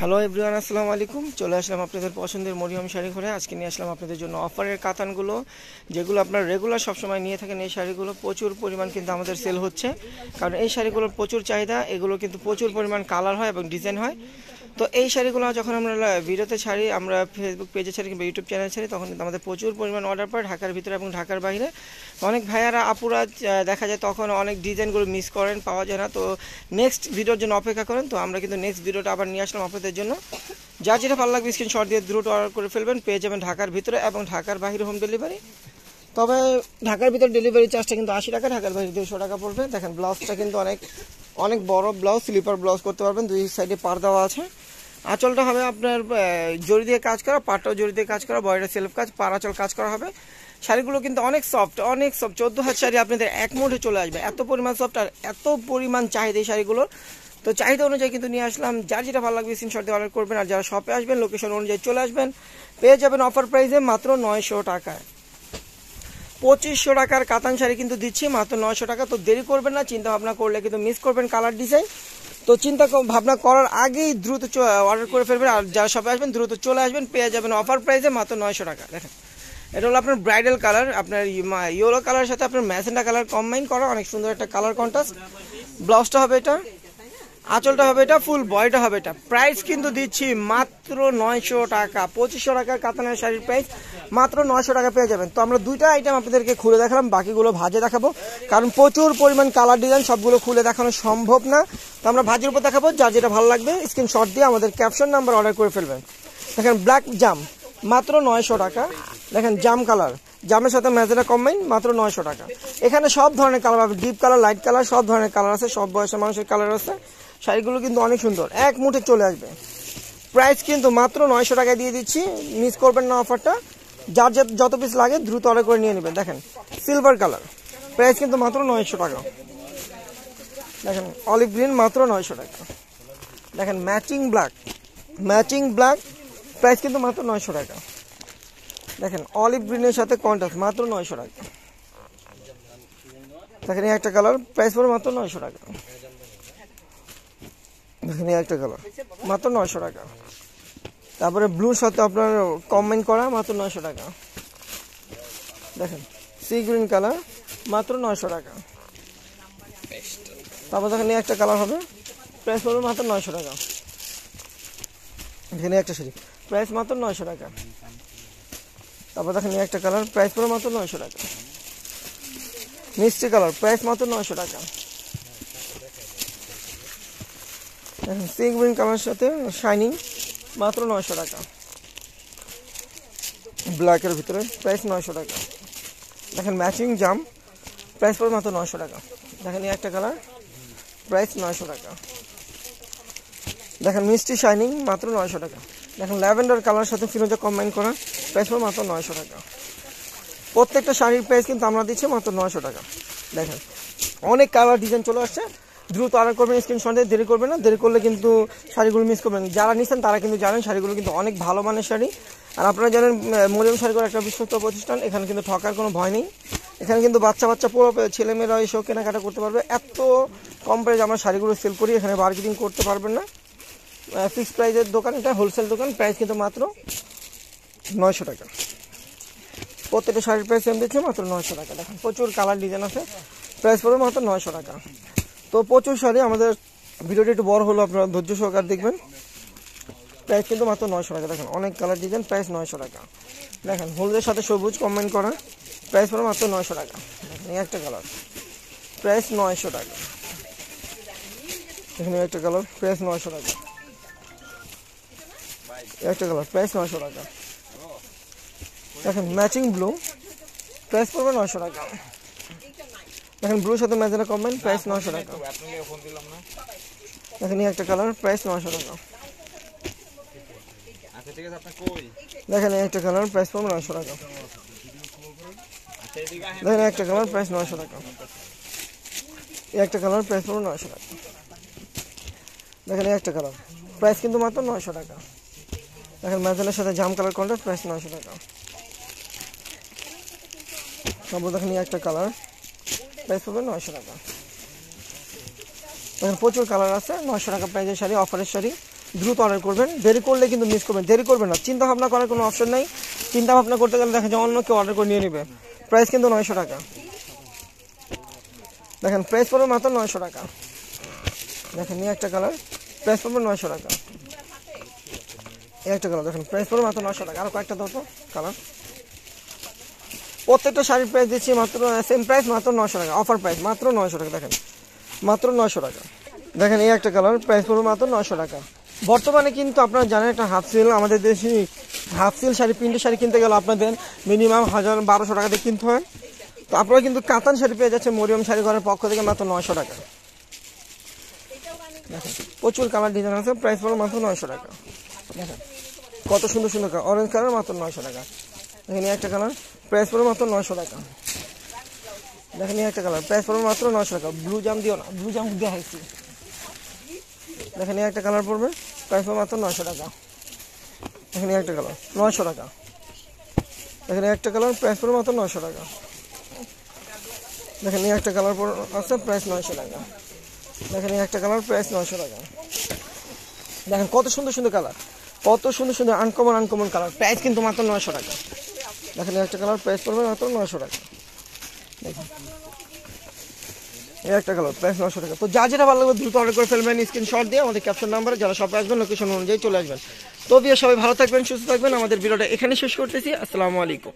Hello everyone, আসসালামু আলাইকুম। চলে আসলাম আপনাদের পছন্দের মরিয়ম শাড়ি ঘরে। আজকে নিয়ে আসলাম আপনাদের জন্য অফারের কাতানগুলো, যেগুলো আপনার রেগুলার সবসময় নিয়ে থাকেন। এই শাড়িগুলো প্রচুর পরিমাণ কিন্তু আমাদের সেল হচ্ছে, কারণ এই শাড়িগুলোর প্রচুর চাহিদা। এগুলো কিন্তু প্রচুর পরিমাণ কালার হয় এবং ডিজাইন হয়। তো এই শাড়িগুলো যখন আমরা ভিডিওতে ছাড়ি, আমরা ফেসবুক পেজে ছাড়ি কিংবা ইউটিউব চ্যানেলে ছাড়ি, তখন কিন্তু আমাদের প্রচুর পরিমাণ অর্ডার পায় ঢাকার ভিতরে এবং ঢাকার বাইরে। অনেক ভাইয়ারা আপুরা দেখা যায় তখন অনেক ডিজাইনগুলো মিস করেন, পাওয়া যায় না। তো নেক্সট ভিডিওর জন্য অপেক্ষা করেন। তো আমরা কিন্তু নেক্সট ভিডিওটা আবার নিয়ে আসলাম আপনাদের জন্য। যার যেটা ভালো লাগবে স্ক্রিনশট দিয়ে দ্রুত অর্ডার করে ফেলবেন। পেয়ে যাবেন ঢাকার ভিতরে এবং ঢাকার বাইরে হোম ডেলিভারি। তবে ঢাকার ভিতরে ডেলিভারি চার্জটা কিন্তু 80 টাকা, ঢাকার বাইরে 150 টাকা পড়বে। দেখেন ব্লাউজটা কিন্তু অনেক অনেক বড় ব্লাউজ, স্লিপার ব্লাউজ করতে পারবেন। দুই সাইডে পার দেওয়া আছে। আঁচলটা হবে আপনার জরি দিয়ে কাজ করা, পাটটাও জরি দিয়ে কাজ করা, বডিটা সেলফ কাজ, পার আঁচল কাজ করা হবে। শাড়িগুলো কিন্তু অনেক সফট, অনেক সফট। 14 হাত শাড়ি আপনাদের এক মুঠে চলে আসবে, এত পরিমাণ সফট আর এত পরিমাণ চাহিদা এই শাড়িগুলোর। তো চাহিদা অনুযায়ী কিন্তু নিয়ে আসলাম। যার যেটা ভালো লাগবে স্ক্রিনশট দিয়ে অর্ডার করবেন। আর যারা শপে আসবেন লোকেশন অনুযায়ী চলে আসবেন, পেয়ে যাবেন অফার প্রাইসে মাত্র 900 টাকায়। 2500 টাকার কাতান শাড়ি কিন্তু দিচ্ছি মাত্র 900 টাকা। তো দেরি করবেন না, চিন্তা ভাবনা করলে কিন্তু মিস করবেন কালার ডিজাইন। তো চিন্তা ভাবনা করার আগেই দ্রুত অর্ডার করে ফেলবেন। আর যারা শপে আসবেন দ্রুত চলে আসবেন, পেয়ে যাবেন অফার প্রাইসে মাত্র 900 টাকা। দেখেন এটা হলো আপনার ব্রাইডাল কালার, আপনার ইয়েলো কালারের সাথে আপনার ম্যাজেন্টা কালার কম্বাইন করা, অনেক সুন্দর একটা কালার কন্ট্রাস্ট। ব্লাউজটা হবে এটা, আঁচলটা হবে এটা, ফুল বডিটা হবে এটা। প্রাইস কিন্তু দিচ্ছি মাত্র 900 টাকা। 2500 টাকার কাতানের শাড়ির প্রাইস মাত্র 900 টাকা পেয়ে যাবেন। তো আমরা দুইটা আইটেম আপনাদেরকে খুলে দেখালাম, বাকিগুলো ভাজে দেখাবো, কারণ প্রচুর পরিমাণ কালার ডিজাইন, সবগুলো খুলে দেখানো সম্ভব না। তো আমরা ভাজের উপর দেখাবো। যার যেটা ভালো লাগবে স্ক্রিনশট দিয়ে আমাদের ক্যাপশন নাম্বার অর্ডার করে ফেলবেন। দেখেন ব্ল্যাক জাম মাত্র 900 টাকা। দেখেন জাম কালার, জামের সাথে ম্যাজেন্টা কম্বাইন মাত্র 900 টাকা। এখানে সব ধরনের কালার পাবে, ডিপ কালার, লাইট কালার, সব ধরনের কালার আছে, সব বয়সের মানুষের কালার আছে। শাড়িগুলো কিন্তু অনেক সুন্দর, এক মুঠে চলে আসবে। প্রাইস কিন্তু মাত্র 900 টাকায় দিয়ে দিচ্ছি, মিস করবেন না অফারটা। যার যত পিস লাগে দ্রুত অর্ডার করে নিয়ে নেবেন। দেখেন সিলভার কালার, প্রাইস কিন্তু মাত্র 900 টাকা। দেখেন অলিভ গ্রিন মাত্র 900 টাকা। দেখেন ম্যাচিং ব্ল্যাক, প্রাইস কিন্তু মাত্র 900 টাকা। দেখেন অলিভ গ্রিনের সাথে কন্ট্রাস্ট মাত্র 900 টাকা। দেখেন এই একটা কালার, প্রাইস পড়বে মাত্র 900 টাকা। দেখেন এই একটা কালার মাত্র 900 টাকা। তারপরে ব্লুর সাথে আপনার কম্বাইন করা মাত্র 900 টাকা। দেখেন সি গ্রিন কালার মাত্র 900 টাকা। তারপর দেখেন এই একটা কালার হবে, প্রাইস পড়বে মাত্র 900 টাকা। এখানে একটা শাড়ি, প্রাইস মাত্র 900 টাকা। তারপর দেখেন এই একটা কালার, প্রাইস পড়বে মাত্র 900 টাকা। মিষ্টি কালার, প্রাইস মাত্র 900 টাকা। সি গ্রিন কালারের সাথে শাইনিং মাত্র 900 টাকা। ব্ল্যাকের ভিতরে প্রাইস 900 টাকা। দেখেন ম্যাচিং জাম, প্রাইস পড়বে মাত্র 900 টাকা। দেখেন এই একটা কালার, প্রাইস 900 টাকা। দেখেন মিষ্টি শাইনিং মাত্র 900 টাকা। দেখেন ল্যাভেন্ডার কালার সাথে ফিরোজা কম্বাইন করা, প্রাইস পড়বে মাত্র 900 টাকা। প্রত্যেকটা শাড়ির প্রাইস কিন্তু আমরা দিচ্ছি মাত্র 900 টাকা। দেখেন অনেক কালার ডিজাইন চলে আসছে, দ্রুত অর্ডার করবেন, স্ক্রিনশট দিয়ে দেরি করবেন না। দেরি করলে কিন্তু শাড়িগুলো মিস করবেন। যারা নিচ্ছেন তারা কিন্তু জানেন শাড়িগুলো কিন্তু অনেক ভালো মানের শাড়ি। আর আপনারা জানেন মরিয়ম শাড়িগুলো একটা বিশ্বস্ত প্রতিষ্ঠান, এখানে কিন্তু ঠকার কোনো ভয় নেই। এখানে কিন্তু বাচ্চা পুরো ছেলেমেয়েরা এসেও কেনাকাটা করতে পারবে। এত কম প্রাইস আমরা শাড়িগুলো সেল করি, এখানে বার্গেনিং করতে পারবেন না। ফিক্সড প্রাইসের দোকান, এটা হোলসেল দোকান। প্রাইস কিন্তু মাত্র 900 টাকা। প্রত্যেকটা শাড়ির প্রাইস সেম দিচ্ছে মাত্র 900 টাকা। দেখেন প্রচুর কালার ডিজাইন আছে, প্রাইস পড়বে মাত্র 900 টাকা। তো প্রচুর শাড়ি, আমাদের ভিডিওটি একটু বড় হলো, আপনারা ধৈর্য সহকারে দেখবেন। প্রাইস কিন্তু মাত্র 900 টাকা। দেখেন অনেক কালার ডিজাইন, প্রাইস 900 টাকা। দেখেন হলুদের সাথে সবুজ কম্বাইন করা, প্রাইস পড়বে মাত্র 900 টাকা। দেখেন এই একটা কালার, প্রাইস 900 টাকা। দেখেন এই একটা কালার, প্রাইস 900 টাকা। একটা কালার, প্রাইস 900 টাকা। দেখেন ম্যাচিং ব্লু, প্রাইস পড়বে 900 টাকা। দেখেন ব্লুর সাথে ম্যাজেন্টা কম্বাইন, প্রাইস 900 টাকা। দেখেন এই একটা কালার, প্রাইস 900 টাকা। দেখেন এই একটা কালার, প্রাইস পড়বে 900 টাকা। দেখেন একটা কালার, প্রাইস 900 টাকা। এই একটা কালার, প্রাইস পড়বে 900 টাকা। দেখেন এই একটা কালার, প্রাইস কিন্তু মাত্র 900 টাকা। দেখেন ম্যাজেন্টার সাথে জাম কালার কন্ট্রাস্ট, প্রাইস 900 টাকা। তারপর দেখেন এই একটা কালার, প্রাইস পড়বে 900 টাকা। দেখেন প্রচুর কালার আছে, 900 টাকা প্রাইজের শাড়ি, অফারের শাড়ি। দ্রুত অর্ডার করবেন, দেরি করলে কিন্তু মিস করবেন। দেরি করবেন না, চিন্তা ভাবনা করার কোনো অপশন নেই। চিন্তা ভাবনা করতে গেলে দেখা যায় অন্য কেউ অর্ডার করে নিয়ে নেবে। প্রাইস কিন্তু 900 টাকা। দেখেন প্রাইস পড়বে মাত্র 900 টাকা। দেখেন এই একটা কালার, প্রাইস পড়বে 900 টাকা। এই একটা কালার দেখেন প্রাইস পড়বে মাত্র 900 টাকা। আরো কয়েকটা দাও তো কালার। প্রত্যেকটা শাড়ির প্রাইস দিচ্ছি মাত্র সেম প্রাইস, মাত্র 900 টাকা। অফার প্রাইস মাত্র 900 টাকা। দেখেন মাত্র 900 টাকা। দেখেন এই একটা কালার, প্রাইস পড়বে মাত্র 900 টাকা। বর্তমানে কিন্তু আপনারা জানেন একটা হাফ সেল, আমাদের দেশে হাফ সেল শাড়ি, প্রিন্টের শাড়ি কিনতে গেলে আপনাদের মিনিমাম 1000-1200 টাকা দিয়ে কিনতে হয়। তো আপনারা কিন্তু কাতান শাড়ি পেয়ে যাচ্ছে মরিয়ম শাড়ি ঘরের পক্ষ থেকে মাত্র 900 টাকা। দেখেন প্রচুর কালার ডিজাইন আছে, প্রাইস পড়বে মাত্র 900 টাকা। দেখেন কত সুন্দর সুন্দর কালার, অরেঞ্জ কালার মাত্র 900 টাকা। দেখেন এই একটা কালার, প্রাইস পড়বে মাত্র 900 টাকা। দেখেন এই একটা কালার, প্রাইস পড়বে মাত্র 900 টাকা। ব্লু জাম দিও না, ব্লু জাম দেওয়া হয়েছে। দেখেন এই একটা কালার পড়বে, প্রাইস পড়বে মাত্র 900 টাকা। দেখেন এই একটা কালার 900 টাকা। দেখেন এই একটা কালার, প্রাইস পড়বে মাত্র 900 টাকা। দেখেন এই একটা কালার আছে, প্রাইস 900 টাকা। দেখেন এই একটা কালার, প্রাইস 900 টাকা। দেখেন কত সুন্দর সুন্দর কালার, কত সুন্দর সুন্দর আনকমন কালার, প্রাইস কিন্তু মাত্র 900 টাকা। দেখেন এই একটা কালার, প্রাইস পড়বে মাত্র 900 টাকা। দেখেন এই একটা কালার, প্রাইস 900 টাকা। তো যা যেটা ভালো লাগবে দ্রুত অর্ডার করে ফেলবেন, স্ক্রিনশট দিয়ে আমাদের ক্যাপশন নাম্বারে যারা শপে আসবেন লোকেশন অনুযায়ী চলে আসবেন। তো সবাই ভালো থাকবেন, সুস্থ থাকবেন। আমাদের ভিডিওটা এখানে শেষ করতেছি। আসসালামু আলাইকুম।